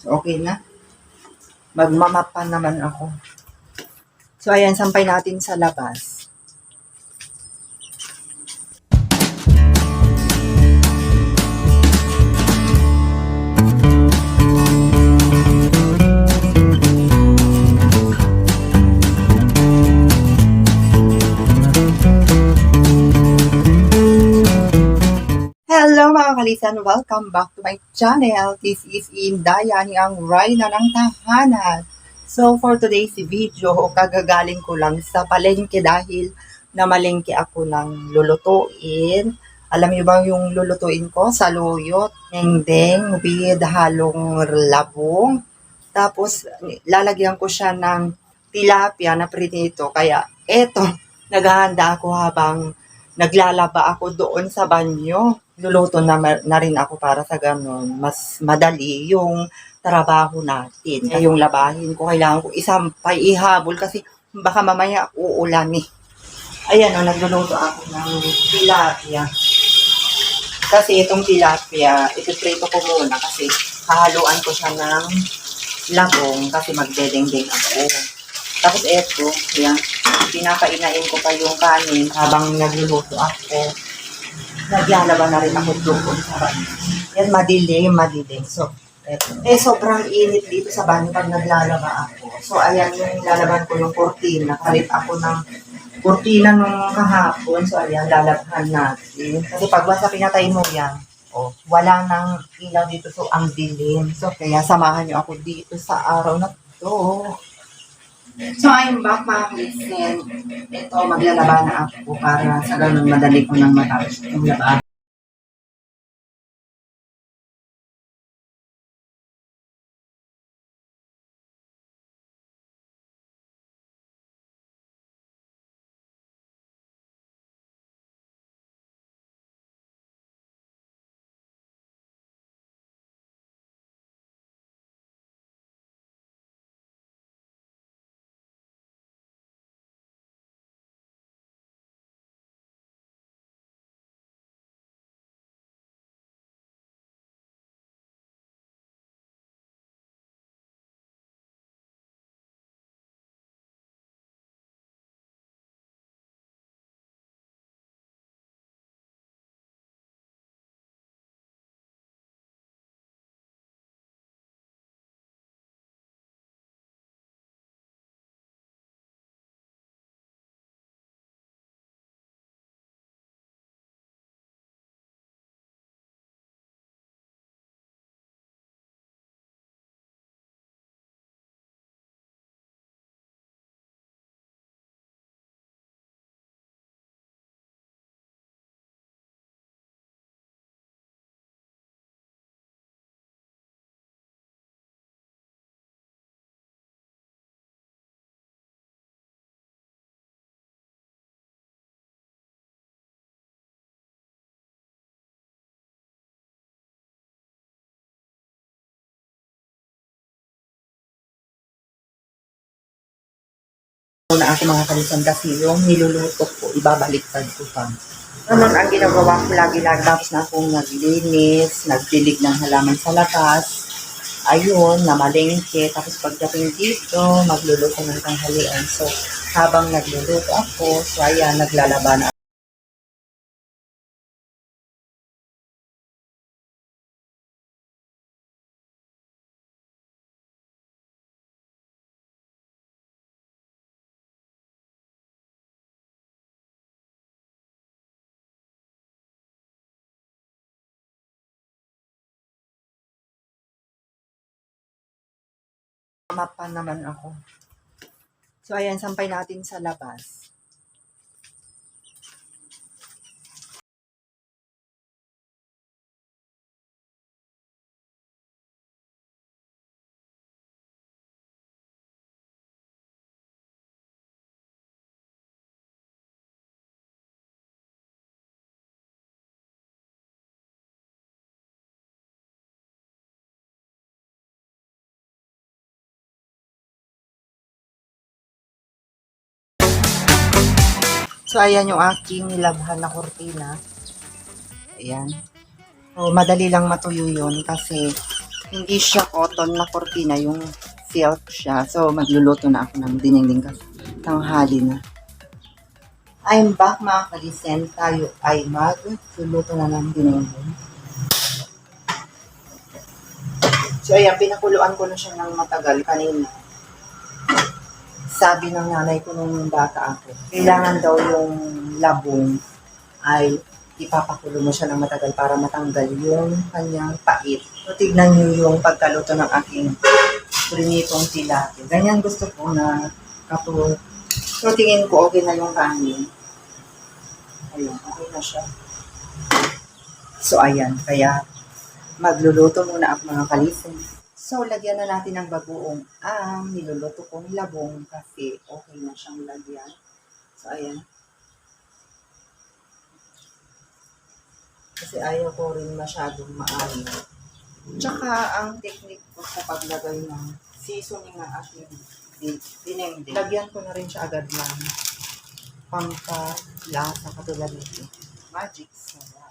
Okay na. Magmamap pa naman ako. So, ayan, sampay natin sa labas. Hello mga kalisan! Welcome back to my channel. This is Indaya ni ang Rayna ng Tahanan. So for today's video, kagagaling ko lang sa palengke dahil namalengke ako ng lulutuin. Alam niyo ba yung lulutuin ko? Saluyot, dendeng with halong labong. Tapos lalagyan ko siya ng tilapia na prinito. Kaya eto, naghahanda ako habang naglalaba ako doon sa banyo. Luluto na rin ako para sa ganun. Mas madali yung trabaho natin. Yung labahin ko, kailangan ko isampay, ihabol kasi baka mamaya uulan eh. Ayan o, nagluluto ako ng tilapia. Kasi itong tilapia, ipiprito ko muna kasi hahaluan ko siya ng labong kasi magdedengdeng ako. Tapos eto, yan, pinakainain ko pa yung kanin habang nagluluto ako. Naglalaba na rin ako doon sa banyo. Yan, madilim. So, eto. Sobrang init dito sa banyo pag naglalaba ako. So, ayan yung lalaban ko yung kurtina. Kalit ako ng kurtina nung kahapon. So, ayan, lalabhan natin. Kasi pag basta pinatay mo yan, wala nang ilaw dito. So, ang dilim. So, kaya samahan nyo ako dito sa araw na to. So, I'm back mga listen. Ito, maglalaba na ako para sa ganun madali ko nang matapos yung laba. Una ako mga kalisan kasi yung niluluto ko, ibabaliktad ko pa. Ganun ang ginagawa ko lagi-lagi. Tapos na akong naglinis, nagdilig ng halaman sa labas. Ayun, namalengke. Tapos pagdating dito, magluluto ng tanghalian. So, habang nagluluto ako, so ayan, naglalaba na. Mapa naman ako. So, ayan, sampay natin sa labas. So, ayan yung aking nilabhan na kurtina. Ayan. So, madali lang matuyo yun kasi Hindi siya cotton na kortina, yung silk siya. So, magluluto na ako ng dinding kasi tanghali na. I'm back mga kalisen. Tayo ay magluluto na ng dinding. So, ayan, pinakuluan ko na siya ng matagal kanina. Sabi ng nanay ko nung bata ako, kailangan daw yung labong ay ipapakulo mo siya ng matagal para matanggal yung kanyang pait. So, tignan nyo yung pagkaluto ng aking prinitong tilapia. Ganyan gusto ko na kapag. So, tingin ko okay na yung kanin. Ayun, okay na siya. So, ayan. Kaya, magluluto muna ako mga kalisen. So, lagyan na natin ng bagoong ang niluluto kong labong kasi okay na siyang lagyan. So, ayan. Kasi ayaw ko rin masyadong maalim. Tsaka, ang technique ko sa paglagay ng seasoning ng aking dinengdeng. Lagyan ko na rin siya agad ng pampalasa katulad nito. Magic sarap.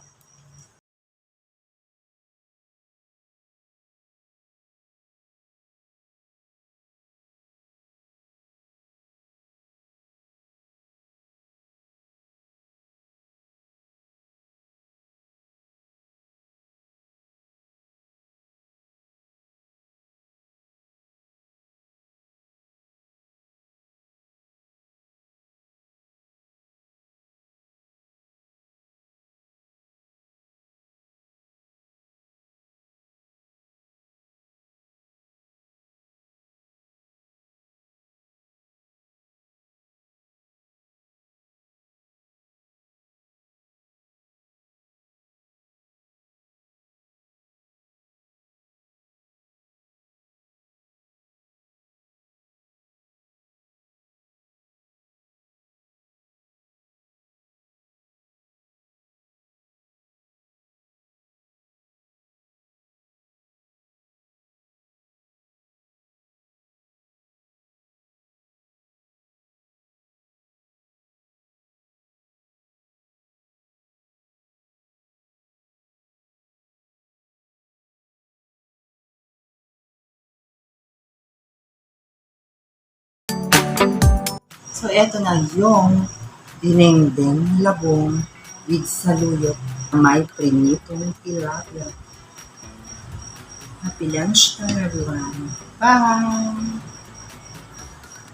So, eto na yung dinengdeng labong with saluyot. May prinitong tilapia. Happy lunchtime, everyone. Bye!